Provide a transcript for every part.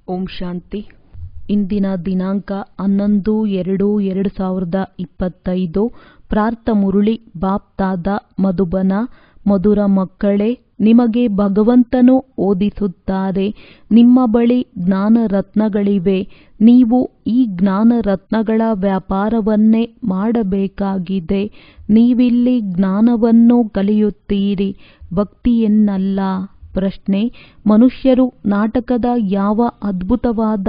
ಓಂ ಶಾಂತಿ. ಇಂದಿನ ದಿನಾಂಕ 11/2/2025. ಪ್ರಾರ್ಥ ಮುರುಳಿ ಬಾಪ್ ದಾದ ಮಧುಬನ. ಮಧುರ ಮಕ್ಕಳೇ, ನಿಮಗೆ ಭಗವಂತನು ಓದಿಸುತ್ತಾರೆ. ನಿಮ್ಮ ಬಳಿ ಜ್ಞಾನ ರತ್ನಗಳಿವೆ. ನೀವು ಈ ಜ್ಞಾನ ರತ್ನಗಳ ವ್ಯಾಪಾರವನ್ನೇ ಮಾಡಬೇಕಾಗಿದೆ. ನೀವಿಲ್ಲಿ ಜ್ಞಾನವನ್ನು ಕಲಿಯುತ್ತೀರಿ, ಭಕ್ತಿಯನ್ನಲ್ಲ. ಪ್ರಶ್ನೆ: ಮನುಷ್ಯರು ನಾಟಕದ ಯಾವ ಅದ್ಭುತವಾದ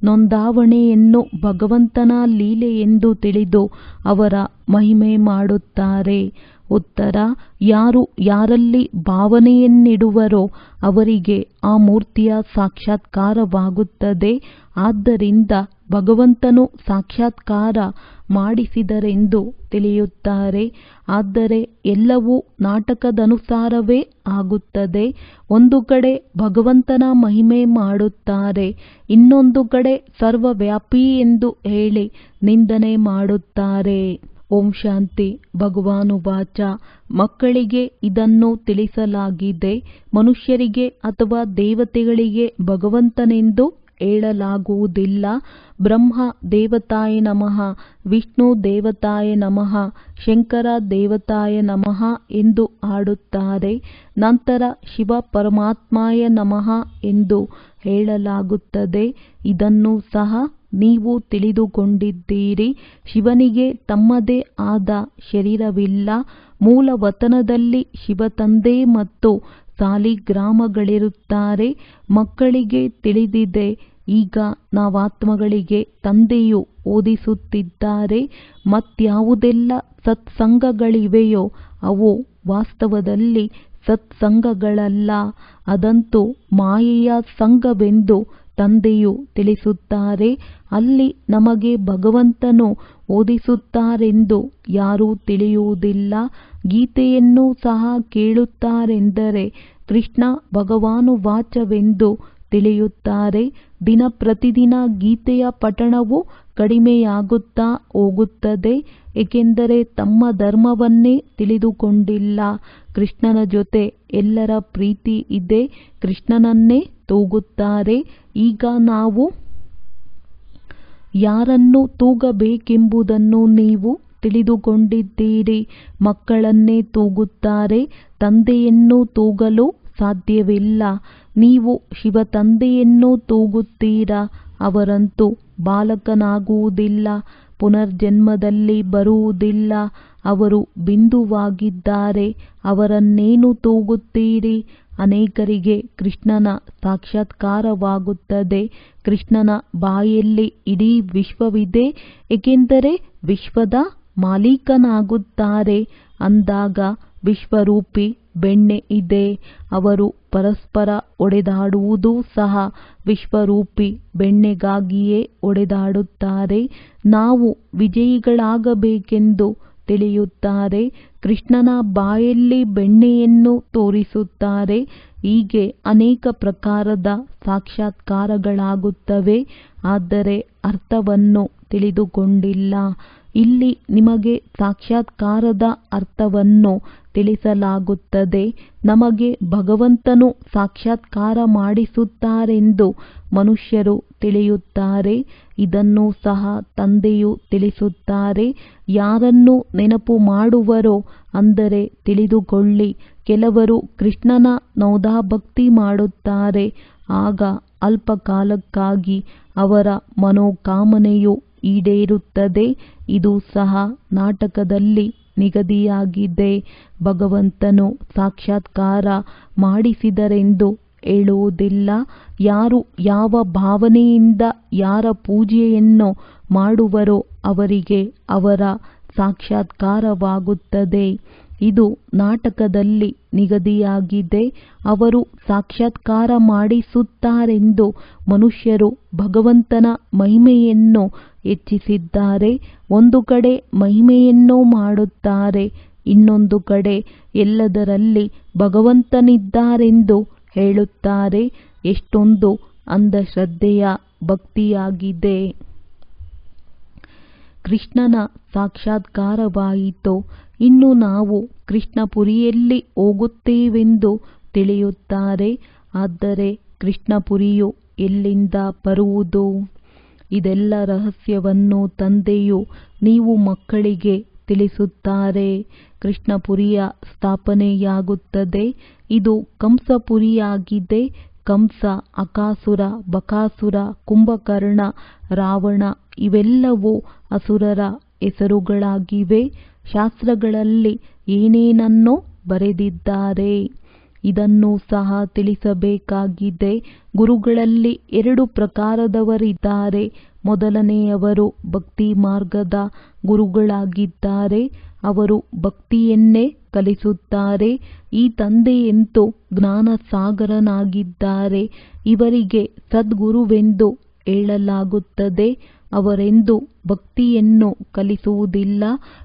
ನೋಂದಾವಣೆಯನ್ನು ಭಗವಂತನ ಲೀಲೆ ಎಂದು ತಿಳಿದು ಅವರ ಮಹಿಮೆ ಮಾಡುತ್ತಾರೆ? ಉತ್ತರ: ಯಾರು ಯಾರಲ್ಲಿ ಭಾವನೆಯನ್ನಿಡುವರೋ ಅವರಿಗೆ ಆ ಮೂರ್ತಿಯ ಸಾಕ್ಷಾತ್ಕಾರವಾಗುತ್ತದೆ. ಆದ್ದರಿಂದ ಭಗವಂತನು ಸಾಕ್ಷಾತ್ಕಾರ ಮಾಡಿಸಿದರೆಂದು ತಿಳಿಯುತ್ತಾರೆ. ಆದರೆ ಎಲ್ಲವೂ ನಾಟಕದನುಸಾರವೇ ಆಗುತ್ತದೆ. ಒಂದು ಕಡೆ ಭಗವಂತನ ಮಹಿಮೆ ಮಾಡುತ್ತಾರೆ, ಇನ್ನೊಂದು ಕಡೆ ಸರ್ವವ್ಯಾಪಿ ಎಂದು ಹೇಳಿ ನಿಂದನೆ ಮಾಡುತ್ತಾರೆ. ಓಂ ಶಾಂತಿ. ಭಗವಾನುವಾಚ: ಮಕ್ಕಳಿಗೆ ಇದನ್ನು ತಿಳಿಸಲಾಗಿದೆ. ಮನುಷ್ಯರಿಗೆ ಅಥವಾ ದೇವತೆಗಳಿಗೆ ಭಗವಂತನೆಂದು ಹೇಳಲಾಗುವುದಿಲ್ಲ. ಬ್ರಹ್ಮ ದೇವತಾಯ ನಮಃ, ವಿಷ್ಣು ದೇವತಾಯ ನಮಃ, ಶಂಕರ ದೇವತಾಯ ನಮಃ ಎಂದು ಹಾಡುತ್ತಾರೆ. ನಂತರ ಶಿವ ಪರಮಾತ್ಮಾಯ ನಮಃ ಎಂದು ಹೇಳಲಾಗುತ್ತದೆ. ಇದನ್ನು ಸಹ ನೀವು ತಿಳಿದುಕೊಂಡಿದ್ದೀರಿ. ಶಿವನಿಗೆ ತಮ್ಮದೇ ಆದ ಶರೀರವಿಲ್ಲ. ಮೂಲ ವತನದಲ್ಲಿ ಶಿವತಂದೆ ಮತ್ತು ಸಾಲಿಗ್ರಾಮಗಳಿರುತ್ತಾರೆ. ಮಕ್ಕಳಿಗೆ ತಿಳಿದಿದೆ. ಈಗ ನಾವಾತ್ಮಗಳಿಗೆ ತಂದೆಯು ಓದಿಸುತ್ತಿದ್ದಾರೆ. ಮತ್ಯಾವುದೆಲ್ಲ ಸತ್ಸಂಗಗಳಿವೆಯೋ ಅವು ವಾಸ್ತವದಲ್ಲಿ ಸತ್ಸಂಗಗಳಲ್ಲ. ಅದಂತೂ ಮಾಯೆಯ ಸಂಘವೆಂದು ತಂದೆಯು ತಿಳಿಸುತ್ತಾರೆ. ಅಲ್ಲಿ ನಮಗೆ ಭಗವಂತನು ಓದಿಸುತ್ತಾರೆಂದು ಯಾರೂ ತಿಳಿಯುವುದಿಲ್ಲ. ಗೀತೆಯನ್ನು ಸಹ ಕೇಳುತ್ತಾರೆಂದರೆ ಕೃಷ್ಣ ಭಗವಾನುವಾಚವೆಂದು ತಿಳಿಯುತ್ತಾರೆ. ದಿನ ಪ್ರತಿದಿನ ಗೀತೆಯ ಪಠಣವು ಕಡಿಮೆಯಾಗುತ್ತಾ ಹೋಗುತ್ತದೆ, ಏಕೆಂದರೆ ತಮ್ಮ ಧರ್ಮವನ್ನೇ ತಿಳಿದುಕೊಂಡಿಲ್ಲ. ಕೃಷ್ಣನ ಜೊತೆ ಎಲ್ಲರ ಪ್ರೀತಿ ಇದೆ, ಕೃಷ್ಣನನ್ನೇ ತೂಗುತ್ತಾರೆ. ಈಗ ನಾವು ಯಾರನ್ನು ತೂಗಬೇಕೆಂಬುದನ್ನು ನೀವು ತಿಳಿದುಕೊಂಡಿದ್ದೀರಿ. ಮಕ್ಕಳನ್ನೇ ತೂಗುತ್ತಾರೆ, ತಂದೆಯನ್ನು ತೂಗಲು ಸಾಧ್ಯವಿಲ್ಲ. ನೀವು ಶಿವತಂದೆಯನ್ನು ತೂಗುತ್ತೀರಾ. ಅವರಂತೂ ಬಾಲಕನಾಗುವುದಿಲ್ಲ, ಪುನರ್ಜನ್ಮದಲ್ಲಿ ಬರುವುದಿಲ್ಲ. ಅವರು ಬಿಂದುವಾಗಿದ್ದಾರೆ. ಅವರನ್ನೇನು ತೂಗುತ್ತೀರಿ? ಅನೇಕರಿಗೆ ಕೃಷ್ಣನ ಸಾಕ್ಷಾತ್ಕಾರವಾಗುತ್ತದೆ. ಕೃಷ್ಣನ ಬಾಯಲ್ಲಿ ಇಡೀ ವಿಶ್ವವಿದೆ, ಏಕೆಂದರೆ ವಿಶ್ವದ ಮಾಲೀಕನಾಗುತ್ತಾರೆ. ಅಂದಾಗ ವಿಶ್ವರೂಪಿ ಬೆಣ್ಣೆ ಇದೆ. ಅವರು ಪರಸ್ಪರ ಹೊಡೆದಾಡುವುದೂ ಸಹ ವಿಶ್ವರೂಪಿ ಬೆಣ್ಣೆಗಾಗಿಯೇ ಹೊಡೆದಾಡುತ್ತಾರೆ. ನಾವು ವಿಜಯಿಗಳಾಗಬೇಕೆಂದು ತಿಳಿಯುತ್ತಾರೆ. ಕೃಷ್ಣನ ಬಾಯಲ್ಲಿ ಬೆಣ್ಣೆಯನ್ನು ತೋರಿಸುತ್ತಾರೆ. ಹೀಗೆ ಅನೇಕ ಪ್ರಕಾರದ ಸಾಕ್ಷಾತ್ಕಾರಗಳಾಗುತ್ತವೆ, ಆದರೆ ಅರ್ಥವನ್ನು ತಿಳಿದುಕೊಂಡಿಲ್ಲ. ಇಲ್ಲಿ ನಿಮಗೆ ಸಾಕ್ಷಾತ್ಕಾರದ ಅರ್ಥವನ್ನು ತಿಳಿಸಲಾಗುತ್ತದೆ. ನಮಗೆ ಭಗವಂತನು ಸಾಕ್ಷಾತ್ಕಾರ ಮಾಡಿಸುತ್ತಾರೆಂದು ಮನುಷ್ಯರು ತಿಳಿಯುತ್ತಾರೆ. ಇದನ್ನು ಸಹ ತಂದೆಯು ತಿಳಿಸುತ್ತಾರೆ. ಯಾರನ್ನು ನೆನಪು ಮಾಡುವರೋ ಅಂದರೆ ತಿಳಿದುಕೊಳ್ಳಿ, ಕೆಲವರು ಕೃಷ್ಣನ ನೌದಾಭಕ್ತಿ ಮಾಡುತ್ತಾರೆ. ಆಗ ಅಲ್ಪಕಾಲಕ್ಕಾಗಿ ಅವರ ಮನೋಕಾಮನೆಯು ಈಡೇರುತ್ತದೆ. ಇದು ಸಹ ನಾಟಕದಲ್ಲಿ ನಿಗದಿಯಾಗಿದೆ. ಭಗವಂತನು ಸಾಕ್ಷಾತ್ಕಾರ ಮಾಡಿಸಿದರೆಂದು ಹೇಳುವುದಿಲ್ಲ. ಯಾರು ಯಾವ ಭಾವನೆಯಿಂದ ಯಾರ ಪೂಜೆಯನ್ನು ಮಾಡುವರೋ ಅವರಿಗೆ ಅವರ ಸಾಕ್ಷಾತ್ಕಾರವಾಗುತ್ತದೆ. ಇದು ನಾಟಕದಲ್ಲಿ ನಿಗದಿಯಾಗಿದೆ. ಅವರು ಸಾಕ್ಷಾತ್ಕಾರ ಮಾಡಿಸುತ್ತಾರೆಂದು ಮನುಷ್ಯರು ಭಗವಂತನ ಮಹಿಮೆಯನ್ನು ಹೆಚ್ಚಿಸಿದ್ದಾರೆ. ಒಂದು ಕಡೆ ಮಹಿಮೆಯನ್ನು ಮಾಡುತ್ತಾರೆ, ಇನ್ನೊಂದು ಕಡೆ ಎಲ್ಲದರಲ್ಲಿ ಭಗವಂತನಿದ್ದಾರೆಂದು ಹೇಳುತ್ತಾರೆ. ಎಷ್ಟೊಂದು ಅಂಧಶ್ರದ್ಧೆಯ ಭಕ್ತಿಯಾಗಿದೆ. ಕೃಷ್ಣನ ಸಾಕ್ಷಾತ್ಕಾರವಾಯಿತು. ಇನ್ನು ನಾವು ಕೃಷ್ಣಪುರಿಯಲ್ಲಿ ಹೋಗುತ್ತೇವೆಂದು ತಿಳಿಯುತ್ತಾರೆ. ಆದರೆ ಕೃಷ್ಣಪುರಿಯು ಎಲ್ಲಿಂದ ಬರುವುದು? ಇದೆಲ್ಲ ರಹಸ್ಯವನ್ನು ತಂದೆಯು ನೀವು ಮಕ್ಕಳಿಗೆ ತಿಳಿಸುತ್ತಾರೆ. ಕೃಷ್ಣಪುರಿಯ ಸ್ಥಾಪನೆಯಾಗುತ್ತದೆ. ಇದು ಕಂಸಪುರಿಯಾಗಿದೆ. ಕಂಸ, ಅಕಾಸುರ, ಬಕಾಸುರ, ಕುಂಭಕರ್ಣ, ರಾವಣ ಇವೆಲ್ಲವೂ ಅಸುರರ ಹೆಸರುಗಳಾಗಿವೆ. ಶಾಸ್ತ್ರಗಳಲ್ಲಿ ಏನೇನನ್ನೋ ಬರೆದಿದ್ದಾರೆ. ಇದನ್ನು ಸಹ ತಿಳಿಸಬೇಕಾಗಿದೆ. ಗುರುಗಳಲ್ಲಿ 2 ಪ್ರಕಾರದವರಿದ್ದಾರೆ. ಮೊದಲನೆಯವರು ಭಕ್ತಿ ಮಾರ್ಗದ ಗುರುಗಳಾಗಿದ್ದಾರೆ. ಅವರು ಭಕ್ತಿಯನ್ನೇ ಕಲಿಸುತ್ತಾರೆ. ಈ ತಂದೆಯಂತೂ ಜ್ಞಾನಸಾಗರನಾಗಿದ್ದಾರೆ. ಇವರಿಗೆ ಸದ್ಗುರುವೆಂದು ಹೇಳಲಾಗುತ್ತದೆ. ಅವರೆಂದು ಭಕ್ತಿಯನ್ನು ಕಲಿಸುವುದಿಲ್ಲ,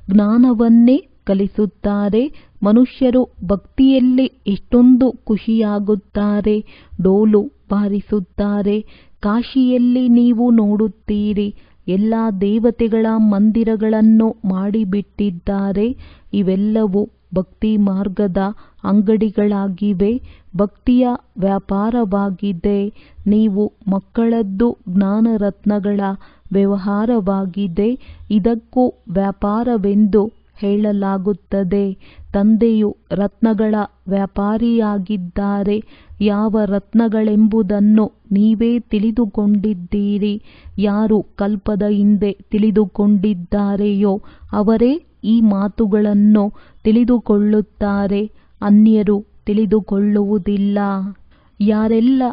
ಜ್ಞಾನವನ್ನೇ ಕಲಿಸುತ್ತಾರೆ. ಮನುಷ್ಯರು ಭಕ್ತಿಯಲ್ಲಿ ಎಷ್ಟೊಂದು ಖುಷಿಯಾಗುತ್ತಾರೆ, ಡೋಲು ಬಾರಿಸುತ್ತಾರೆ. ಕಾಶಿಯಲ್ಲಿ ನೀವು ನೋಡುತ್ತೀರಿ, ಎಲ್ಲ ದೇವತೆಗಳ ಮಂದಿರಗಳನ್ನು ಮಾಡಿಬಿಟ್ಟಿದ್ದಾರೆ. ಇವೆಲ್ಲವೂ ಭಕ್ತಿ ಮಾರ್ಗದ ಅಂಗಡಿಗಳಾಗಿವೆ. ಭಕ್ತಿಯ ವ್ಯಾಪಾರವಾಗಿದೆ. ನೀವು ಮಕ್ಕಳದ್ದು ಜ್ಞಾನರತ್ನಗಳ ವ್ಯವಹಾರವಾಗಿದೆ. ಇದಕ್ಕೂ ವ್ಯಾಪಾರವೆಂದು ಹೇಳಲಾಗುತ್ತದೆ. ತಂದೆಯು ರತ್ನಗಳ ವ್ಯಾಪಾರಿಯಾಗಿದ್ದಾರೆ. ಯಾವ ರತ್ನಗಳೆಂಬುದನ್ನು ನೀವೇ ತಿಳಿದುಕೊಂಡಿದ್ದೀರಿ. ಯಾರು ಕಲ್ಪದ ಹಿಂದೆ ತಿಳಿದುಕೊಂಡಿದ್ದಾರೆಯೋ ಅವರೇ ಈ ಮಾತುಗಳನ್ನು ತಿಳಿದುಕೊಳ್ಳುತ್ತಾರೆ. ಅನ್ಯರು ತಿಳಿದುಕೊಳ್ಳುವುದಿಲ್ಲ. ಯಾರೆಲ್ಲ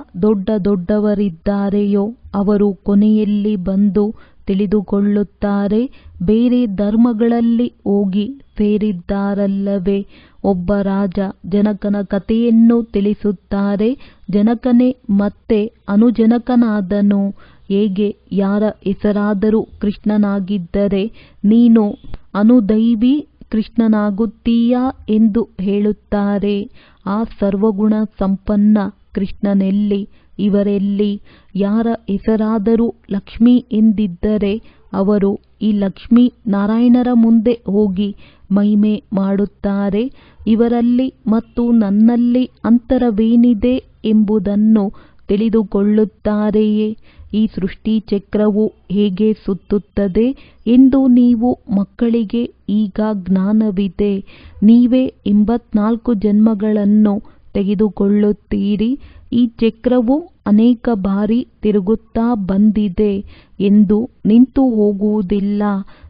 ದೊಡ್ಡವರಿದ್ದಾರೆಯೋ ಅವರು ಕೊನೆಯಲ್ಲಿ ಬಂದು ತಿಳಿದುಕೊಳ್ಳುತ್ತಾರೆ. ಬೇರೆ ಧರ್ಮಗಳಲ್ಲಿ ಹೋಗಿ ಸೇರಿದ್ದಾರಲ್ಲವೇ? ಒಬ್ಬ ರಾಜ ಜನಕನ ಕಥೆಯನ್ನು ತಿಳಿಸುತ್ತಾರೆ. ಜನಕನೇ ಮತ್ತೆ ಅನುಜನಕನಾದನು. ಹೇಗೆ ಯಾರ ಹೆಸರಾದರೂ ಕೃಷ್ಣನಾಗಿದ್ದರೆ ನೀನು ಅನುದೈವಿ ಕೃಷ್ಣನಾಗುತ್ತೀಯಾ ಎಂದು ಹೇಳುತ್ತಾರೆ. ಆ ಸರ್ವಗುಣ ಸಂಪನ್ನ ಕೃಷ್ಣನೆಲ್ಲಿ? ಇವರೆಲ್ಲಿ? ಯಾರ ಹೆಸರಾದರೂ ಲಕ್ಷ್ಮಿ ಎಂದಿದ್ದರೆ ಅವರು ಈ ಲಕ್ಷ್ಮೀ ನಾರಾಯಣರ ಮುಂದೆ ಹೋಗಿ ಮಹಿಮೆ ಮಾಡುತ್ತಾರೆ. ಇವರಲ್ಲಿ ಮತ್ತು ನನ್ನಲ್ಲಿ ಅಂತರವೇನಿದೆ ಎಂಬುದನ್ನು ತಿಳಿದುಕೊಳ್ಳುತ್ತಾರೆಯೇ? ಈ ಸೃಷ್ಟಿ ಚಕ್ರವು ಹೇಗೆ ಸುತ್ತುತ್ತದೆ ಎಂದು ನೀವು ಮಕ್ಕಳಿಗೆ ಈಗ ಜ್ಞಾನವಿದೆ. ನೀವೇ 84 ಜನ್ಮಗಳನ್ನು ತೆಗೆದುಕೊಳ್ಳುತ್ತೀರಿ. ಈ ಚಕ್ರವು ಅನೇಕ ಬಾರಿ ತಿರುಗುತ್ತಾ ಬಂದಿದೆ ಎಂದು ನಿಂತು ಹೋಗುವುದಿಲ್ಲ.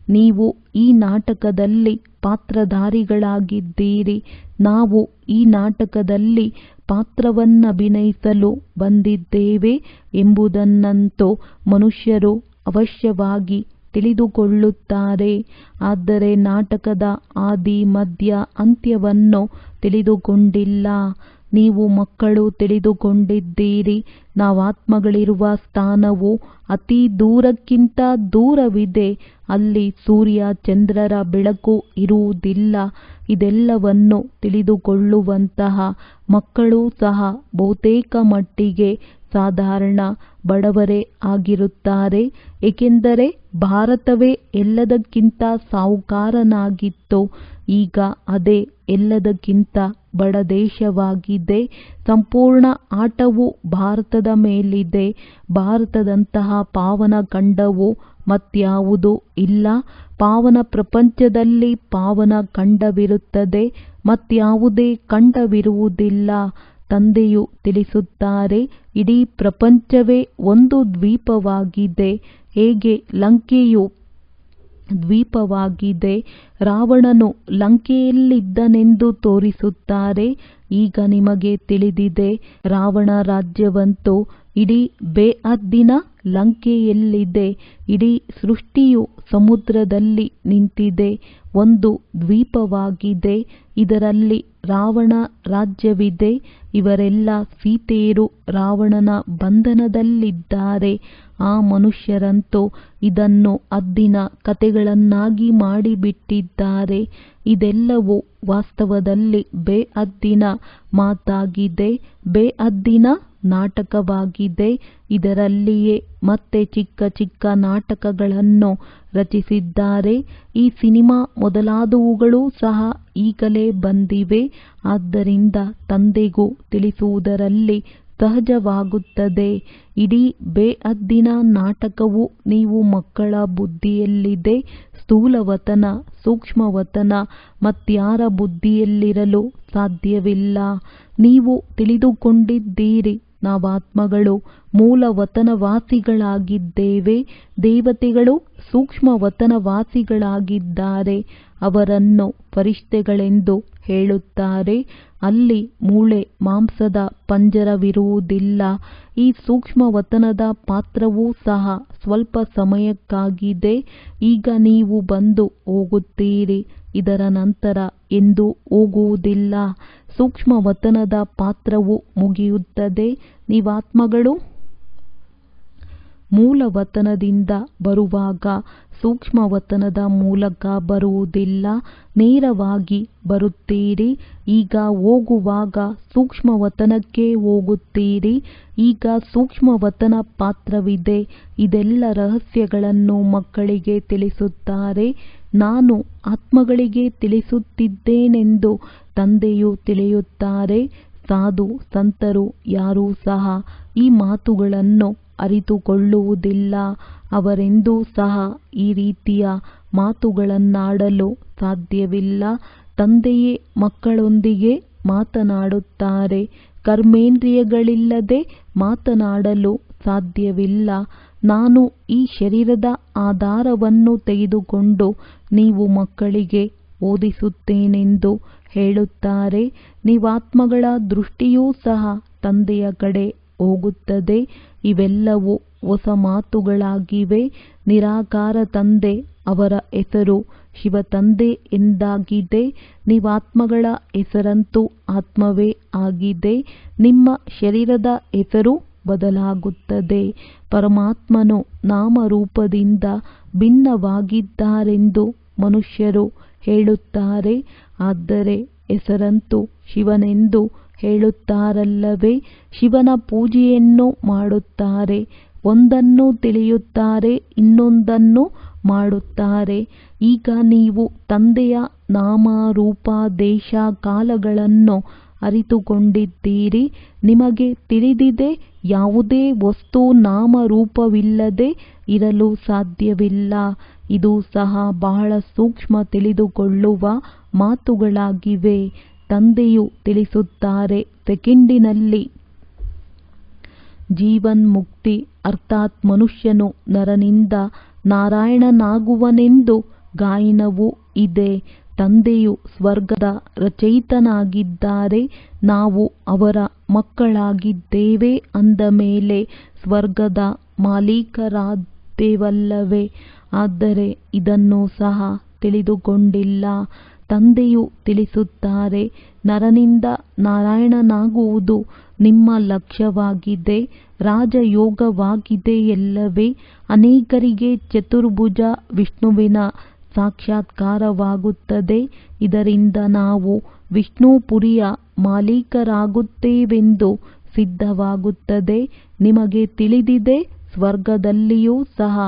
ನೀವು ಈ ನಾಟಕದಲ್ಲಿ ಪಾತ್ರಧಾರಿಗಳಾಗಿದ್ದೀರಿ. ನಾವು ಈ ನಾಟಕದಲ್ಲಿ ಪಾತ್ರವನ್ನಭಿನಯಿಸಲು ಬಂದಿದ್ದೇವೆ ಎಂಬುದನ್ನಂತೂ ಮನುಷ್ಯರು ಅವಶ್ಯವಾಗಿ ತಿಳಿದುಕೊಳ್ಳುತ್ತಾರೆ. ಆದರೆ ನಾಟಕದ ಆದಿ ಮಧ್ಯ ಅಂತ್ಯವನ್ನು ತಿಳಿದುಕೊಂಡಿಲ್ಲ. ನೀವು ಮಕ್ಕಳು ತಿಳಿದುಕೊಂಡಿದ್ದೀರಿ. ನಾವಾತ್ಮಗಳಿರುವ ಸ್ಥಾನವು ಅತಿ ದೂರಕ್ಕಿಂತ ದೂರವಿದೆ. ಅಲ್ಲಿ ಸೂರ್ಯ ಚಂದ್ರರ ಬೆಳಕು ಇರುವುದಿಲ್ಲ. ಇದೆಲ್ಲವನ್ನು ತಿಳಿದುಕೊಳ್ಳುವಂತಹ ಮಕ್ಕಳು ಸಹ ಬಹುತೇಕ ಮಟ್ಟಿಗೆ ಸಾಧಾರಣ ಬಡವರೇ ಆಗಿರುತ್ತಾರೆ. ಏಕೆಂದರೆ ಭಾರತವೇ ಎಲ್ಲದಕ್ಕಿಂತ ಸಾಹುಕಾರನಾಗಿತ್ತು. ಈಗ ಅದೇ ಎಲ್ಲದಕ್ಕಿಂತ ಬಡ ದೇಶವಾಗಿದೆ. ಸಂಪೂರ್ಣ ಆಟವು ಭಾರತದ ಮೇಲಿದೆ. ಭಾರತದಂತಹ ಪಾವನ ಖಂಡವು ಮತ್ಯಾವುದೂ ಇಲ್ಲ. ಪಾವನ ಪ್ರಪಂಚದಲ್ಲಿ ಪಾವನ ಖಂಡವಿರುತ್ತದೆ, ಮತ್ಯಾವುದೇ ಖಂಡವಿರುವುದಿಲ್ಲ. ತಂದೆಯು ತಿಳಿಸುತ್ತಾರೆ, ಇಡೀ ಪ್ರಪಂಚವೇ ಒಂದು ದ್ವೀಪವಾಗಿದೆ. ಹೇಗೆ ಲಂಕೆಯು ದ್ವೀಪವಾಗಿದೆ. ರಾವಣನು ಲಂಕೆಯಲ್ಲಿದ್ದನೆಂದು ತೋರಿಸುತ್ತಾರೆ. ಈಗ ನಿಮಗೆ ತಿಳಿದಿದೆ. ರಾವಣ ರಾಜ್ಯವಂತೂ ಇಡೀ ಬೇಹದ್ದಿನ ಲಂಕೆಯಲ್ಲಿದೆ. ಇಡೀ ಸೃಷ್ಟಿಯು ಸಮುದ್ರದಲ್ಲಿ ನಿಂತಿದೆ. ಒಂದು ದ್ವೀಪವಾಗಿದೆ. ಇದರಲ್ಲಿ ರಾವಣ ರಾಜ್ಯವಿದೆ. ಇವರೆಲ್ಲ ಸೀತೆಯರು ರಾವಣನ ಬಂಧನದಲ್ಲಿದ್ದಾರೆ. ಆ ಮನುಷ್ಯರಂತೂ ಇದನ್ನು ಹದ್ದಿನ ಕಥೆಗಳನ್ನಾಗಿ ಮಾಡಿಬಿಟ್ಟಿದ್ದಾರೆ. ಇದೆಲ್ಲವೂ ವಾಸ್ತವದಲ್ಲಿ ಬೇಹದ್ದಿನ ಮಾತಾಗಿದೆ, ಬೇಹದ್ದಿನ ನಾಟಕವಾಗಿದೆ. ಇದರಲ್ಲಿಯೇ ಮತ್ತೆ ಚಿಕ್ಕ ಚಿಕ್ಕ ನಾಟಕಗಳನ್ನು ರಚಿಸಿದ್ದಾರೆ. ಈ ಸಿನಿಮಾ ಮೊದಲಾದವುಗಳು ಸಹ ಈಗಲೇ ಬಂದಿವೆ. ಆದ್ದರಿಂದ ತಂದೆಗೂ ತಿಳಿಸುವುದರಲ್ಲಿ ಸಹಜವಾಗುತ್ತದೆ. ಇಡೀ ಬೇಅದ್ದಿನ ನಾಟಕವು ನೀವು ಮಕ್ಕಳ ಬುದ್ಧಿಯಲ್ಲಿದೆ. ಸ್ಥೂಲವತನ, ಸೂಕ್ಷ್ಮವತನ ಮತ್ಯಾರ ಬುದ್ಧಿಯಲ್ಲಿರಲು ಸಾಧ್ಯವಿಲ್ಲ. ನೀವು ತಿಳಿದುಕೊಂಡಿದ್ದೀರಿ, ನಾವಾತ್ಮಗಳು ಮೂಲವತನವಾಸಿಗಳಾಗಿದ್ದೇವೆ. ದೇವತೆಗಳು ಸೂಕ್ಷ್ಮವತನವಾಸಿಗಳಾಗಿದ್ದಾರೆ. ಅವರನ್ನು ಫರಿಷ್ಠೆಗಳೆಂದು ಹೇಳುತ್ತಾರೆ. ಅಲ್ಲಿ ಮೂಳೆ ಮಾಂಸದ ಪಂಜರವಿರುವುದಿಲ್ಲ. ಈ ಸೂಕ್ಷ್ಮವತನದ ಪಾತ್ರವೂ ಸಹ ಸ್ವಲ್ಪ ಸಮಯಕ್ಕಾಗಿದೆ. ಈಗ ನೀವು ಬಂದು ಹೋಗುತ್ತೀರಿ, ಇದರ ನಂತರ ಎಂದೂ ಹೋಗುವುದಿಲ್ಲ. ಸೂಕ್ಷ್ಮವತನದ ಪಾತ್ರವು ಮುಗಿಯುತ್ತದೆ. ನೀವಾತ್ಮಗಳು ಮೂಲವತನದಿಂದ ಬರುವಾಗ ಸೂಕ್ಷ್ಮವತನದ ಮೂಲಕ ಬರುವುದಿಲ್ಲ, ನೇರವಾಗಿ ಬರುತ್ತೀರಿ. ಈಗ ಹೋಗುವಾಗ ಸೂಕ್ಷ್ಮವತನಕ್ಕೆ ಹೋಗುತ್ತೀರಿ. ಈಗ ಸೂಕ್ಷ್ಮವತನ ಪಾತ್ರವಿದೆ. ಇದೆಲ್ಲ ರಹಸ್ಯಗಳನ್ನು ಮಕ್ಕಳಿಗೆ ತಿಳಿಸುತ್ತಾರೆ. ನಾನು ಆತ್ಮಗಳಿಗೆ ತಿಳಿಸುತ್ತಿದ್ದೇನೆಂದು ತಂದೆಯು ತಿಳಿಯುತ್ತಾರೆ. ಸಾಧು ಸಂತರು ಯಾರೂ ಸಹ ಈ ಮಾತುಗಳನ್ನು ಅರಿತುಕೊಳ್ಳುವುದಿಲ್ಲ. ಅವರೆಂದೂ ಸಹ ಈ ರೀತಿಯ ಮಾತುಗಳನ್ನಾಡಲು ಸಾಧ್ಯವಿಲ್ಲ. ತಂದೆಯೇ ಮಕ್ಕಳೊಂದಿಗೆ ಮಾತನಾಡುತ್ತಾರೆ. ಕರ್ಮೇಂದ್ರಿಯಗಳಿಲ್ಲದೆ ಮಾತನಾಡಲು ಸಾಧ್ಯವಿಲ್ಲ. ನಾನು ಈ ಶರೀರದ ಆಧಾರವನ್ನು ತೆಗೆದುಕೊಂಡು ನೀವು ಮಕ್ಕಳಿಗೆ ಓದಿಸುತ್ತೇನೆಂದು ಹೇಳುತ್ತಾರೆ. ನೀವಾತ್ಮಗಳ ದೃಷ್ಟಿಯೂ ಸಹ ತಂದೆಯ ಕಡೆ ಹೋಗುತ್ತದೆ. ಇವೆಲ್ಲವೂ ಹೊಸ ಮಾತುಗಳಾಗಿವೆ. ನಿರಾಕಾರ ತಂದೆ, ಅವರ ಹೆಸರು ಶಿವತಂದೆ ಎಂದಾಗಿದೆ. ನೀವಾತ್ಮಗಳ ಹೆಸರಂತೂ ಆತ್ಮವೇ ಆಗಿದೆ. ನಿಮ್ಮ ಶರೀರದ ಹೆಸರು ಬದಲಾಗುತ್ತದೆ. ಪರಮಾತ್ಮನು ನಾಮರೂಪದಿಂದ ಭಿನ್ನವಾಗಿದ್ದಾರೆಂದು ಮನುಷ್ಯರು ಹೇಳುತ್ತಾರೆ. ಆದರೆ ಹೆಸರಂತೂ ಶಿವನೆಂದು ಹೇಳುತ್ತಾರಲ್ಲವೇ. ಶಿವನ ಪೂಜೆಯನ್ನು ಮಾಡುತ್ತಾರೆ. ಒಂದನ್ನು ತಿಳಿಯುತ್ತಾರೆ, ಇನ್ನೊಂದನ್ನು ಮಾಡುತ್ತಾರೆ. ಈಗ ನೀವು ತಂದೆಯ ನಾಮ, ರೂಪ, ದೇಶ, ಕಾಲಗಳನ್ನು ಅರಿತುಕೊಂಡಿದ್ದೀರಿ. ನಿಮಗೆ ತಿಳಿದಿದೆ, ಯಾವುದೇ ವಸ್ತು ನಾಮರೂಪವಿಲ್ಲದೆ ಇರಲು ಸಾಧ್ಯವಿಲ್ಲ. ಇದು ಸಹ ಬಹಳ ಸೂಕ್ಷ್ಮ ತಿಳಿದುಕೊಳ್ಳುವ ಮಾತುಗಳಾಗಿವೆ. ತಂದೆಯು ತಿಳಿಸುತ್ತಾರೆ, ಸೆಕೆಂಡಿನಲ್ಲಿ ಜೀವನ್ಮುಕ್ತಿ ಅರ್ಥಾತ್ ಮನುಷ್ಯನು ನರನಿಂದ ನಾರಾಯಣನಾಗುವನೆಂದು ಗಾಯನವೂ ಇದೆ. ತಂದೆಯು ಸ್ವರ್ಗದ ರಚಯಿತನಾಗಿದ್ದಾರೆ. ನಾವು ಅವರ ಮಕ್ಕಳಾಗಿದ್ದೇವೆ ಅಂದ ಮೇಲೆ ಸ್ವರ್ಗದ ಮಾಲೀಕರಾದೆವಲ್ಲವೇ. ಆದರೆ ಇದನ್ನು ಸಹ ತಿಳಿದುಕೊಂಡಿಲ್ಲ. ತಂದೆಯು ತಿಳಿಸುತ್ತಾರೆ, ನರನಿಂದ ನಾರಾಯಣನಾಗುವುದು ನಿಮ್ಮ ಲಕ್ಷ್ಯವಾಗಿದೆ, ರಾಜಯೋಗವಾಗಿದೆಯಲ್ಲವೇ. ಅನೇಕರಿಗೆ ಚತುರ್ಭುಜ ವಿಷ್ಣುವಿನ ಸಾಕ್ಷಾತ್ಕಾರವಾಗುತ್ತದೆ. ಇದರಿಂದ ನಾವು ವಿಷ್ಣುಪುರಿಯ ಮಾಲೀಕರಾಗುತ್ತೇವೆಂದು ಸಿದ್ಧವಾಗುತ್ತದೆ. ನಿಮಗೆ ತಿಳಿದಿದೆ, ಸ್ವರ್ಗದಲ್ಲಿಯೂ ಸಹ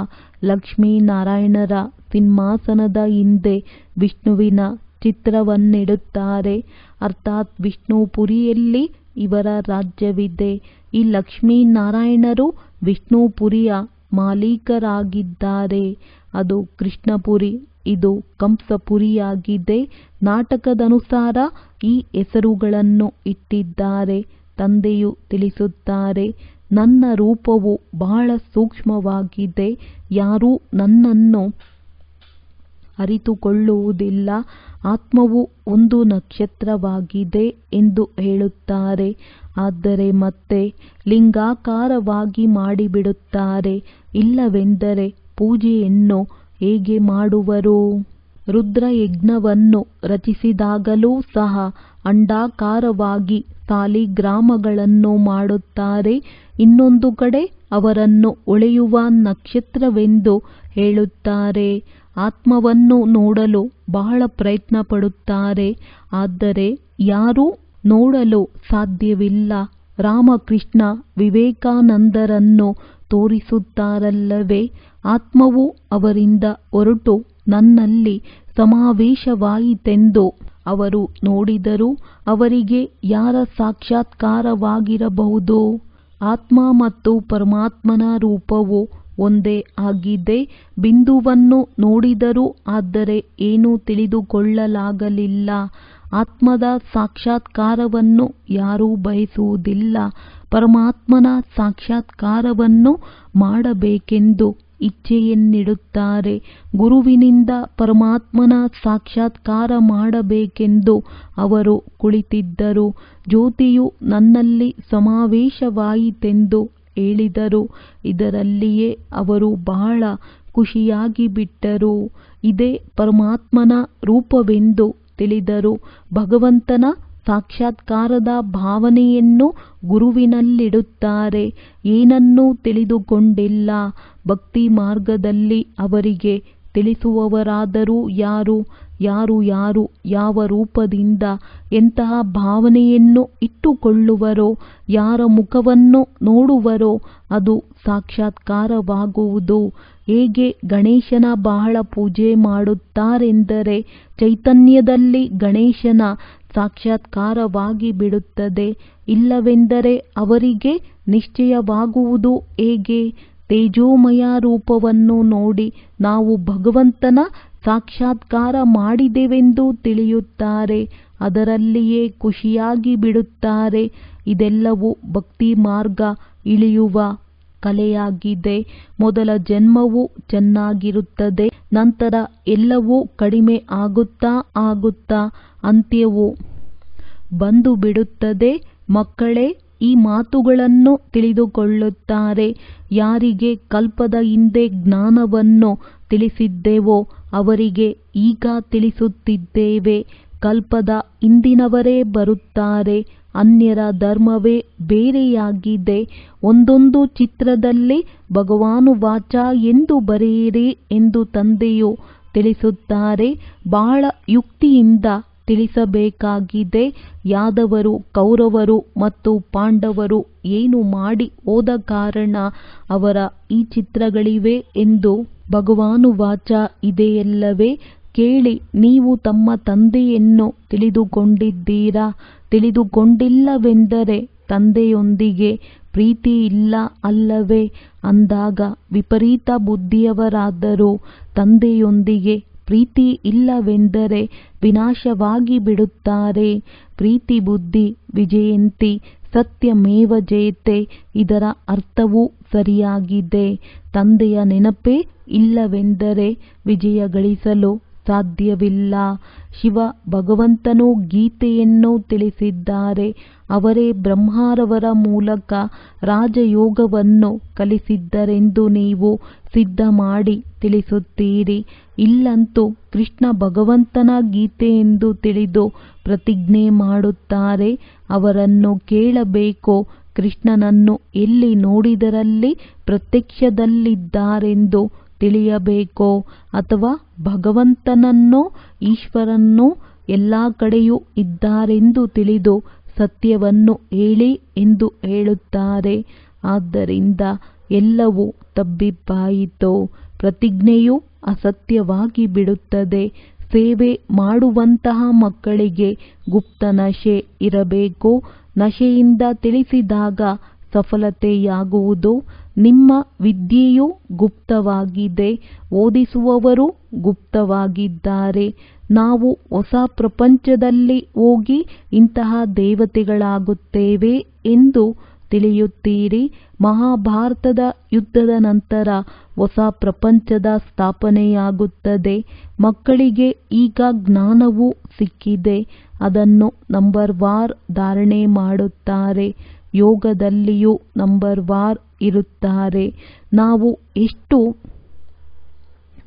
ಲಕ್ಷ್ಮೀನಾರಾಯಣರ ಸಿಂಹಾಸನದ ಹಿಂದೆ ವಿಷ್ಣುವಿನ ಚಿತ್ರವನ್ನಿಡುತ್ತಾರೆ. ಅರ್ಥಾತ್ ವಿಷ್ಣುಪುರಿಯಲ್ಲಿ ಇವರ ರಾಜ್ಯವಿದೆ. ಈ ಲಕ್ಷ್ಮೀನಾರಾಯಣರು ವಿಷ್ಣುಪುರಿಯ ಮಾಲೀಕರಾಗಿದ್ದಾರೆ. ಅದು ಕೃಷ್ಣಪುರಿ, ಇದು ಕಂಸಪುರಿಯಾಗಿದೆ. ನಾಟಕದನುಸಾರ ಈ ಹೆಸರುಗಳನ್ನು ಇಟ್ಟಿದ್ದಾರೆ. ತಂದೆಯು ತಿಳಿಸುತ್ತಾರೆ, ನನ್ನ ರೂಪವು ಬಹಳ ಸೂಕ್ಷ್ಮವಾಗಿದೆ. ಯಾರೂ ನನ್ನನ್ನು ಅರಿತುಕೊಳ್ಳುವುದಿಲ್ಲ. ಆತ್ಮವು ಒಂದು ನಕ್ಷತ್ರವಾಗಿದೆ ಎಂದು ಹೇಳುತ್ತಾರೆ. ಆದರೆ ಮತ್ತೆ ಲಿಂಗಾಕಾರವಾಗಿ ಮಾಡಿಬಿಡುತ್ತಾರೆ. ಇಲ್ಲವೆಂದರೆ ಪೂಜೆಯನ್ನು ಹೇಗೆ ಮಾಡುವರು? ರುದ್ರಯಜ್ಞವನ್ನು ರಚಿಸಿದಾಗಲೂ ಸಹ ಅಂಡಾಕಾರವಾಗಿ ಸಾಲಿಗ್ರಾಮಗಳನ್ನು ಮಾಡುತ್ತಾರೆ. ಇನ್ನೊಂದು ಕಡೆ ಅವರನ್ನು ಹೊಳೆಯುವ ನಕ್ಷತ್ರವೆಂದು ಹೇಳುತ್ತಾರೆ. ಆತ್ಮವನ್ನು ನೋಡಲು ಬಹಳ ಪ್ರಯತ್ನ ಪಡುತ್ತಾರೆ. ಆದರೆ ಯಾರೂ ನೋಡಲು ಸಾಧ್ಯವಿಲ್ಲ. ರಾಮಕೃಷ್ಣ ವಿವೇಕಾನಂದರನ್ನು ತೋರಿಸುತ್ತಾರಲ್ಲವೇ. ಆತ್ಮವು ಅವರಿಂದ ಹೊರಟು ನನ್ನಲ್ಲಿ ಸಮಾವೇಶವಾಯಿತೆಂದು ಅವರು ನೋಡಿದರೂ ಅವರಿಗೆ ಯಾರ ಸಾಕ್ಷಾತ್ಕಾರವಾಗಿರಬಹುದು? ಆತ್ಮ ಮತ್ತು ಪರಮಾತ್ಮನ ರೂಪವು ಒಂದೇ ಆಗಿದೆ. ಬಿಂದುವನ್ನು ನೋಡಿದರು, ಆದರೆ ಏನೂ ತಿಳಿದುಕೊಳ್ಳಲಾಗಲಿಲ್ಲ. ಆತ್ಮದ ಸಾಕ್ಷಾತ್ಕಾರವನ್ನು ಯಾರೂ ಬಯಸುವುದಿಲ್ಲ. ಪರಮಾತ್ಮನ ಸಾಕ್ಷಾತ್ಕಾರವನ್ನು ಮಾಡಬೇಕೆಂದು ಇಚ್ಛೆಯನ್ನಿಡುತ್ತಾರೆ. ಗುರುವಿನಿಂದ ಪರಮಾತ್ಮನ ಸಾಕ್ಷಾತ್ಕಾರ ಮಾಡಬೇಕೆಂದು ಅವರು ಕುಳಿತಿದ್ದರು. ಜ್ಯೋತಿಯು ನನ್ನಲ್ಲಿ ಸಮಾವೇಶವಾಯಿತೆಂದು ಹೇಳಿದರು. ಇದರಲ್ಲಿಯೇ ಅವರು ಬಹಳ ಖುಷಿಯಾಗಿ ಬಿಟ್ಟರು. ಇದೇ ಪರಮಾತ್ಮನ ರೂಪವೆಂದು ತಿಳಿದರು. ಭಗವಂತನ ಸಾಕ್ಷಾತ್ಕಾರದ ಭಾವನೆಯನ್ನು ಗುರುವಿನಲ್ಲಿಡುತ್ತಾರೆ. ಏನನ್ನೂ ತಿಳಿದುಕೊಂಡಿಲ್ಲ. ಭಕ್ತಿ ಮಾರ್ಗದಲ್ಲಿ ಅವರಿಗೆ ತಿಳಿಸುವವರಾದರೂ ಯಾರು? ಯಾರು ಯಾವ ರೂಪದಿಂದ ಎಂತಹ ಭಾವನೆಯನ್ನು ಇಟ್ಟುಕೊಳ್ಳುವರೋ, ಯಾರ ಮುಖವನ್ನು ನೋಡುವರೋ ಅದು ಸಾಕ್ಷಾತ್ಕಾರವಾಗುವುದು. ಹೇಗೆ ಗಣೇಶನ ಬಹಳ ಪೂಜೆ ಮಾಡುತ್ತಾರೆಂದರೆ ಚೈತನ್ಯದಲ್ಲಿ ಗಣೇಶನ ಸಾಕ್ಷಾತ್ಕಾರವಾಗಿ ಬಿಡುತ್ತದೆ. ಇಲ್ಲವೆಂದರೆ ಅವರಿಗೆ ನಿಶ್ಚಯವಾಗುವುದು ಹೇಗೆ? ತೇಜೋಮಯ ರೂಪವನ್ನು ನೋಡಿ ನಾವು ಭಗವಂತನ ಸಾಕ್ಷಾತ್ಕಾರ ಮಾಡಿದೆವೆಂದು ತಿಳಿಯುತ್ತಾರೆ. ಅದರಲ್ಲಿಯೇ ಖುಷಿಯಾಗಿ ಬಿಡುತ್ತಾರೆ. ಇದೆಲ್ಲವೂ ಭಕ್ತಿ ಮಾರ್ಗ ಇಳಿಯುವ ಕಲೆಯಾಗಿದೆ. ಮೊದಲ ಜನ್ಮವು ಚೆನ್ನಾಗಿರುತ್ತದೆ. ನಂತರ ಎಲ್ಲವೂ ಕಡಿಮೆ ಆಗುತ್ತಾ ಅಂತ್ಯವು ಬಂದು ಬಿಡುತ್ತದೆ. ಮಕ್ಕಳೇ, ಈ ಮಾತುಗಳನ್ನು ತಿಳಿದುಕೊಳ್ಳುತ್ತಾರೆ. ಯಾರಿಗೆ ಕಲ್ಪದ ಹಿಂದೆ ಜ್ಞಾನವನ್ನು ತಿಳಿಸಿದ್ದೆವೋ ಅವರಿಗೆ ಈಗ ತಿಳಿಸುತ್ತಿದ್ದೇವೆ. ಕಲ್ಪದ ಹಿಂದಿನವರೇ ಬರುತ್ತಾರೆ. ಅನ್ಯರ ಧರ್ಮವೇ ಬೇರೆಯಾಗಿದೆ. ಒಂದೊಂದು ಚಿತ್ರದಲ್ಲಿ ಭಗವಾನುವಾಚ ಎಂದು ಬರೆಯಿರಿ ಎಂದು ತಂದೆಯು ತಿಳಿಸುತ್ತಾರೆ. ಬಹಳ ಯುಕ್ತಿಯಿಂದ ತಿಳಿಸಬೇಕಾಗಿದೆ. ಯಾದವರು, ಕೌರವರು ಮತ್ತು ಪಾಂಡವರು ಏನು ಮಾಡಿ ಹೋದ ಕಾರಣ ಅವರ ಈ ಚಿತ್ರಗಳಿವೆ ಎಂದು ಭಗವಾನುವಾಚ ಇದೆಯಲ್ಲವೇ? ಕೇಳಿ, ನೀವು ತಮ್ಮ ತಂದೆಯನ್ನು ತಿಳಿದುಕೊಂಡಿದ್ದೀರಾ? ತಿಳಿದುಕೊಂಡಿಲ್ಲವೆಂದರೆ ತಂದೆಯೊಂದಿಗೆ ಪ್ರೀತಿ ಇಲ್ಲ ಅಲ್ಲವೇ? ಅಂದಾಗ ವಿಪರೀತ ಬುದ್ಧಿಯವರಾದರೂ ತಂದೆಯೊಂದಿಗೆ ಪ್ರೀತಿ ಇಲ್ಲವೆಂದರೆ ವಿನಾಶವಾಗಿ ಬಿಡುತ್ತಾರೆ. ಪ್ರೀತಿ ಬುದ್ಧಿ ವಿಜಯಂತಿ ಸತ್ಯಮೇವ ಜಯತೆ. ಇದರ ಅರ್ಥವೂ ಸರಿಯಾಗಿದೆ. ತಂದೆಯ ನೆನಪೇ ಇಲ್ಲವೆಂದರೆ ವಿಜಯ ಗಳಿಸಲು ಸಾಧ್ಯವಿಲ್ಲ. ಶಿವ ಭಗವಂತನು ಗೀತೆಯನ್ನು ತಿಳಿಸಿದ್ದಾರೆ. ಅವರೇ ಬ್ರಹ್ಮರವರ ಮೂಲಕ ರಾಜಯೋಗವನ್ನು ಕಲಿಸಿದ್ದರೆಂದು ನೀವು ಸಿದ್ಧ ಮಾಡಿ ತಿಳಿಸುತ್ತೀರಿ. ಇಲ್ಲಂತೂ ಕೃಷ್ಣ ಭಗವಂತನ ಗೀತೆಯೆಂದು ತಿಳಿದು ಪ್ರತಿಜ್ಞೆ ಮಾಡುತ್ತಾರೆ. ಅವರನ್ನು ಕೇಳಬೇಕೋ? ಕೃಷ್ಣನನ್ನು ಎಲ್ಲಿ ನೋಡಿದರಲ್ಲಿ ಪ್ರತ್ಯಕ್ಷದಲ್ಲಿದ್ದಾರೆಂದು ತಿಳಿಯಬೇಕೋ? ಅಥವಾ ಭಗವಂತನನ್ನೋ ಈಶ್ವರನ್ನೋ ಎಲ್ಲ ಕಡೆಯೂ ಇದ್ದಾರೆಂದು ತಿಳಿದು ಸತ್ಯವನ್ನು ಹೇಳಿ ಎಂದು ಹೇಳುತ್ತಾರೆ. ಆದ್ದರಿಂದ ಎಲ್ಲವೂ ತಬ್ಬಿಬ್ಬಾಯಿತು. ಪ್ರತಿಜ್ಞೆಯು ಅಸತ್ಯವಾಗಿ ಬಿಡುತ್ತದೆ. ಸೇವೆ ಮಾಡುವಂತಹ ಮಕ್ಕಳಿಗೆ ಗುಪ್ತ ನಶೆ ಇರಬೇಕು. ನಶೆಯಿಂದ ತಿಳಿಸಿದಾಗ ಸಫಲತೆಯಾಗುವುದು. ನಿಮ್ಮ ವಿದ್ಯೆಯು ಗುಪ್ತವಾಗಿದೆ. ಓದಿಸುವವರು ಗುಪ್ತವಾಗಿದ್ದಾರೆ. ನಾವು ಹೊಸ ಪ್ರಪಂಚದಲ್ಲಿ ಹೋಗಿ ಇಂತಹ ದೇವತೆಗಳಾಗುತ್ತೇವೆ ಎಂದು ತಿಳಿಯುತ್ತೀರಿ. ಮಹಾಭಾರತದ ಯುದ್ಧದ ನಂತರ ಹೊಸ ಪ್ರಪಂಚದ ಸ್ಥಾಪನೆಯಾಗುತ್ತದೆ. ಮಕ್ಕಳಿಗೆ ಈಗ ಜ್ಞಾನವೂ ಸಿಕ್ಕಿದೆ. ಅದನ್ನು ನಂಬರ್ ವಾರ್ ಧಾರಣೆ ಮಾಡುತ್ತಾರೆ. ಯೋಗದಲ್ಲಿಯೂ ನಂಬರ್ ವಾರ್ ಇರುತ್ತಾರೆ. ನಾವು ಎಷ್ಟು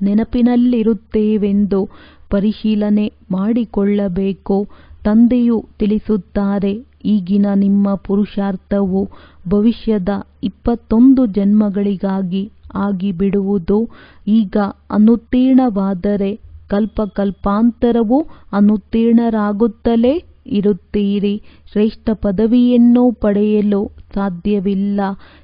ನೆನಪಿನಲ್ಲಿರುತ್ತೇವೆಂದು ಪರಿಶೀಲನೆ ಮಾಡಿಕೊಳ್ಳಬೇಕು. ತಂದೆಯು ತಿಳಿಸುತ್ತಾರೆ, ಈಗಿನ ನಿಮ್ಮ ಪುರುಷಾರ್ಥವು ಭವಿಷ್ಯದ 21 ಜನ್ಮಗಳಿಗಾಗಿ ಆಗಿಬಿಡುವುದು. ಈಗ ಅನುತ್ತೀರ್ಣವಾದರೆ ಕಲ್ಪಕಲ್ಪಾಂತರವೂ ಅನುತ್ತೀರ್ಣರಾಗುತ್ತಲೇ ಇರುತ್ತೀರಿ. ಶ್ರೇಷ್ಠ ಪದವಿಯನ್ನು ಪಡೆಯಲು ಸಾಧ್ಯವಿಲ್ಲ.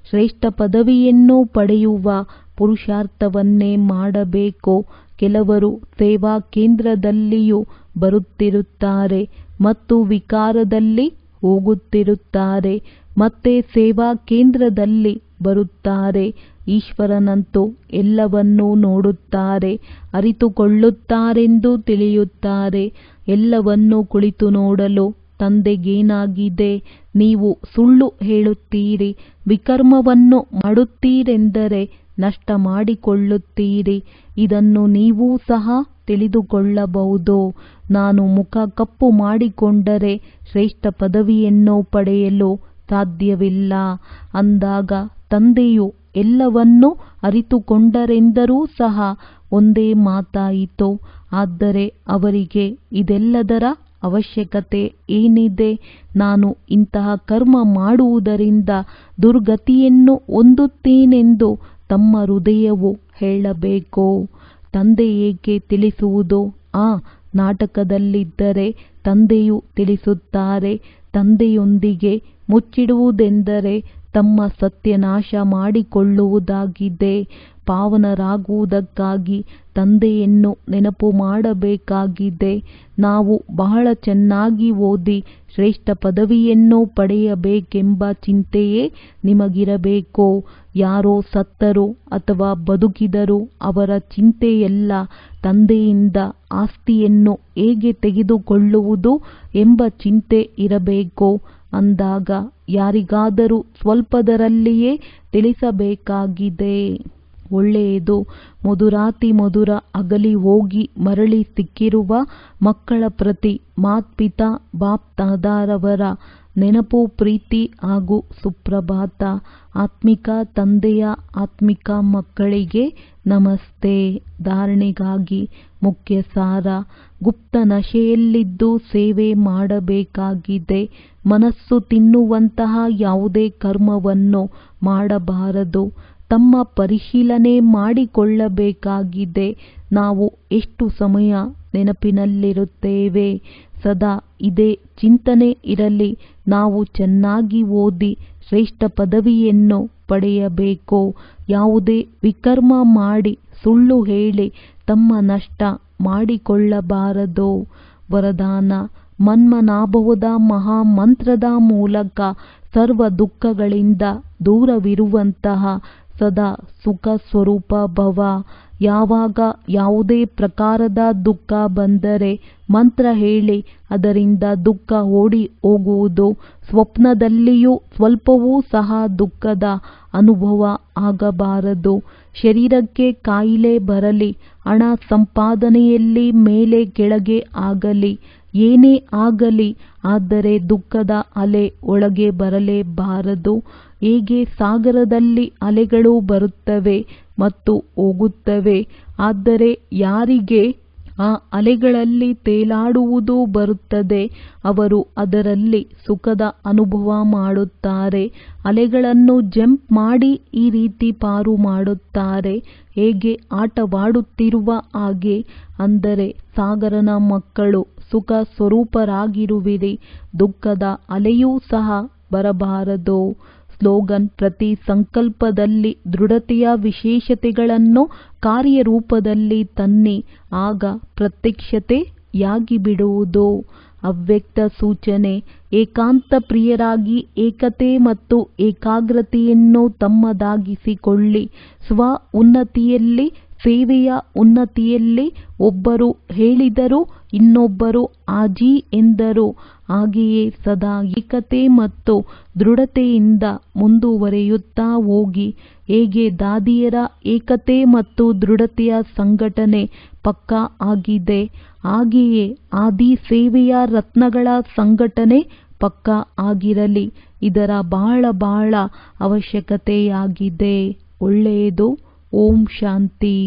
ಶ್ರೇಷ್ಠ ಪದವಿಯನ್ನು ಪಡೆಯುವ ಪುರುಷಾರ್ಥವನ್ನೇ ಮಾಡಬೇಕು. ಕೆಲವರು ಸೇವಾ ಕೇಂದ್ರದಲ್ಲಿಯೂ ಬರುತ್ತಿರುತ್ತಾರೆ ಮತ್ತು ವಿಕಾರದಲ್ಲಿ ಹೋಗುತ್ತಿರುತ್ತಾರೆ, ಮತ್ತೆ ಸೇವಾ ಕೇಂದ್ರದಲ್ಲಿ ಬರುತ್ತಾರೆ. ಈಶ್ವರನಂತೂ ಎಲ್ಲವನ್ನೂ ನೋಡುತ್ತಾರೆ, ಅರಿತುಕೊಳ್ಳುತ್ತಾರೆಂದು ತಿಳಿಯುತ್ತಾರೆ. ಎಲ್ಲವನ್ನೂ ಕುಳಿತು ನೋಡಲು ತಂದೆಗೇನಾಗಿದೆ? ನೀವು ಸುಳ್ಳು ಹೇಳುತ್ತೀರಿ, ವಿಕರ್ಮವನ್ನು ಮಾಡುತ್ತೀರೆಂದರೆ ನಷ್ಟ ಮಾಡಿಕೊಳ್ಳುತ್ತೀರಿ. ಇದನ್ನು ನೀವೂ ಸಹ ತಿಳಿದುಕೊಳ್ಳಬಹುದು. ನಾನು ಮುಖ ಕಪ್ಪು ಮಾಡಿಕೊಂಡರೆ ಶ್ರೇಷ್ಠ ಪದವಿಯನ್ನು ಪಡೆಯಲು ಸಾಧ್ಯವಿಲ್ಲ ಅಂದಾಗ ತಂದೆಯು ಎಲ್ಲವನ್ನೂ ಅರಿತುಕೊಂಡರೆಂದರೂ ಸಹ ಒಂದೇ ಮಾತಾಯಿತು. ಆದರೆ ಅವರಿಗೆ ಇದೆಲ್ಲದರ ಅವಶ್ಯಕತೆ ಏನಿದೆ? ನಾನು ಇಂತಹ ಕರ್ಮ ಮಾಡುವುದರಿಂದ ದುರ್ಗತಿಯನ್ನು ಹೊಂದುತ್ತೇನೆಂದು ತಮ್ಮ ಹೃದಯವು ಹೇಳಬೇಕು. ತಂದೆ ಏಕೆ ತಿಳಿಸುವುದು? ಆ ನಾಟಕದಲ್ಲಿದ್ದರೆ ತಂದೆಯು ತಿಳಿಸುತ್ತಾರೆ. ತಂದೆಯೊಂದಿಗೆ ಮುಚ್ಚಿಡುವುದೆಂದರೆ ತಮ್ಮ ಸತ್ಯನಾಶ ಮಾಡಿಕೊಳ್ಳುವುದಾಗಿದೆ. ಪಾವನರಾಗುವುದಕ್ಕಾಗಿ ತಂದೆಯನ್ನು ನೆನಪು ಮಾಡಬೇಕಾಗಿದೆ. ನಾವು ಬಹಳ ಚೆನ್ನಾಗಿ ಓದಿ ಶ್ರೇಷ್ಠ ಪದವಿಯನ್ನು ಪಡೆಯಬೇಕೆಂಬ ಚಿಂತೆಯೇ ನಿಮಗಿರಬೇಕು. ಯಾರೋ ಸತ್ತರು ಅಥವಾ ಬದುಕಿದರು, ಅವರ ಚಿಂತೆಯೆಲ್ಲ ತಂದೆಯಿಂದ ಆಸ್ತಿಯನ್ನು ಹೇಗೆ ತೆಗೆದುಕೊಳ್ಳುವುದು ಎಂಬ ಚಿಂತೆ ಇರಬೇಕು. ಅಂದಾಗ ಯಾರಿಗಾದರೂ ಸ್ವಲ್ಪದರಲ್ಲಿಯೇ ತಿಳಿಸಬೇಕಾಗಿದೆ. ಒಳ್ಳೆಯದು. ಮಧುರಾತಿ ಮಧುರ ಅಗಲಿ ಹೋಗಿ ಮರಳಿ ಸಿಕ್ಕಿರುವ ಮಕ್ಕಳ ಪ್ರತಿ ಮಾತ್ಪಿತಾ ಬಾಪ್ ದಾದಾರವರ ನೆನಪು, ಪ್ರೀತಿ ಹಾಗೂ ಸುಪ್ರಭಾತ. ಆತ್ಮಿಕ ತಂದೆಯ ಆತ್ಮಿಕ ಮಕ್ಕಳಿಗೆ ನಮಸ್ತೆ. ಧಾರಣೆಗಾಗಿ ಮುಖ್ಯ ಸಾರ: ಗುಪ್ತ ನಶೆಯಲ್ಲಿದ್ದು ಸೇವೆ ಮಾಡಬೇಕಾಗಿದೆ. ಮನಸ್ಸು ತಿನ್ನುವಂತಹ ಯಾವುದೇ ಕರ್ಮವನ್ನು ಮಾಡಬಾರದು. ತಮ್ಮ ಪರಿಶೀಲನೆ ಮಾಡಿಕೊಳ್ಳಬೇಕಾಗಿದೆ. ನಾವು ಎಷ್ಟು ಸಮಯ ನೆನಪಿನಲ್ಲಿರುತ್ತೇವೆ? ಸದಾ ಇದೇ ಚಿಂತನೆ ಇರಲಿ. ನಾವು ಚೆನ್ನಾಗಿ ಓದಿ ಶ್ರೇಷ್ಠ ಪದವಿಯನ್ನು ಪಡೆಯಬೇಕು. ಯಾವುದೇ ವಿಕರ್ಮ ಮಾಡಿ ಸುಳ್ಳು ಹೇಳಿ ತಮ್ಮ ನಷ್ಟ ಮಾಡಿಕೊಳ್ಳಬಾರದು. ವರದಾನ: ಮನ್ಮನಾಭವದ ಮಹಾಮಂತ್ರದ ಮೂಲಕ ಸರ್ವ ದುಃಖಗಳಿಂದ ದೂರವಿರುವಂತಹ ಸದಾ ಸುಖ ಸ್ವರೂಪ ಭವ. ಯಾವಾಗ ಯಾವುದೇ ಪ್ರಕಾರದ ದುಃಖ ಬಂದರೆ ಮಂತ್ರ ಹೇಳಿ, ಅದರಿಂದ ದುಃಖ ಓಡಿ ಹೋಗುವುದು. ಸ್ವಪ್ನದಲ್ಲಿಯೂ ಸ್ವಲ್ಪವೂ ಸಹ ದುಃಖದ ಅನುಭವ ಆಗಬಾರದು. ಶರೀರಕ್ಕೆ ಕಾಯಿಲೆ ಬರಲಿ, ಹಣ ಸಂಪಾದನೆಯಲ್ಲಿ ಮೇಲೆ ಕೆಳಗೆ ಆಗಲಿ, ಏನೇ ಆಗಲಿ, ಆದರೆ ದುಃಖದ ಅಲೆ ಒಳಗೆ ಬರಲೇಬಾರದು. ಹೇಗೆ ಸಾಗರದಲ್ಲಿ ಅಲೆಗಳು ಬರುತ್ತವೆ ಮತ್ತು ಹೋಗುತ್ತವೆ, ಆದರೆ ಯಾರಿಗೆ ಆ ಅಲೆಗಳಲ್ಲಿ ತೇಲಾಡುವುದು ಬರುತ್ತದೆ, ಅವರು ಅದರಲ್ಲಿ ಸುಖದ ಅನುಭವ ಮಾಡುತ್ತಾರೆ. ಅಲೆಗಳನ್ನು ಜಂಪ್ ಮಾಡಿ ಈ ರೀತಿ ಪಾರು ಮಾಡುತ್ತಾರೆ, ಹೇಗೆ ಆಟವಾಡುತ್ತಿರುವ ಹಾಗೆ. ಅಂದರೆ ಸಾಗರನ ಮಕ್ಕಳು ಸುಖ ಸ್ವರೂಪರಾಗಿರುವಿರಿ. ದುಃಖದ ಅಲೆಯೂ ಸಹ ಬರಬಾರದು. ಸ್ಲೋಗನ್: ಪ್ರತಿ ಸಂಕಲ್ಪದಲ್ಲಿ ದೃಢತೆಯ ವಿಶೇಷತೆಗಳನ್ನು ಕಾರ್ಯರೂಪದಲ್ಲಿ ತನ್ನಿ, ಆಗ ಪ್ರತ್ಯಕ್ಷತೆಯಾಗಿ ಬಿಡುವುದು. ಅವ್ಯಕ್ತ ಸೂಚನೆ: ಏಕಾಂತ ಪ್ರಿಯರಾಗಿ ಏಕತೆ ಮತ್ತು ಏಕಾಗ್ರತೆಯನ್ನು ತಮ್ಮದಾಗಿಸಿಕೊಳ್ಳಿ. ಸ್ವ ಉನ್ನತಿಯಲ್ಲಿ, ಸೇವೆಯ ಉನ್ನತಿಯಲ್ಲಿ ಒಬ್ಬರು ಹೇಳಿದರು, ಇನ್ನೊಬ್ಬರು ಆಜಿ ಎಂದರು. ಹಾಗೆಯೇ ಸದಾ ಏಕತೆ ಮತ್ತು ದೃಢತೆಯಿಂದ ಮುಂದುವರಿಯುತ್ತಾ ಹೋಗಿ. ಹೇಗೆ ದಾದಿಯರ ಏಕತೆ ಮತ್ತು ದೃಢತೆಯ ಸಂಘಟನೆ ಪಕ್ಕಾ ಆಗಿದೆ, ಹಾಗೆಯೇ ಆದಿ ಸೇವೆಯ ರತ್ನಗಳ ಸಂಘಟನೆ ಪಕ್ಕಾ ಆಗಿರಲಿ. ಇದರ ಬಹಳ ಅವಶ್ಯಕತೆಯಾಗಿದೆ. ಒಳ್ಳೆಯದು. ಓಂ ಶಾಂತಿ.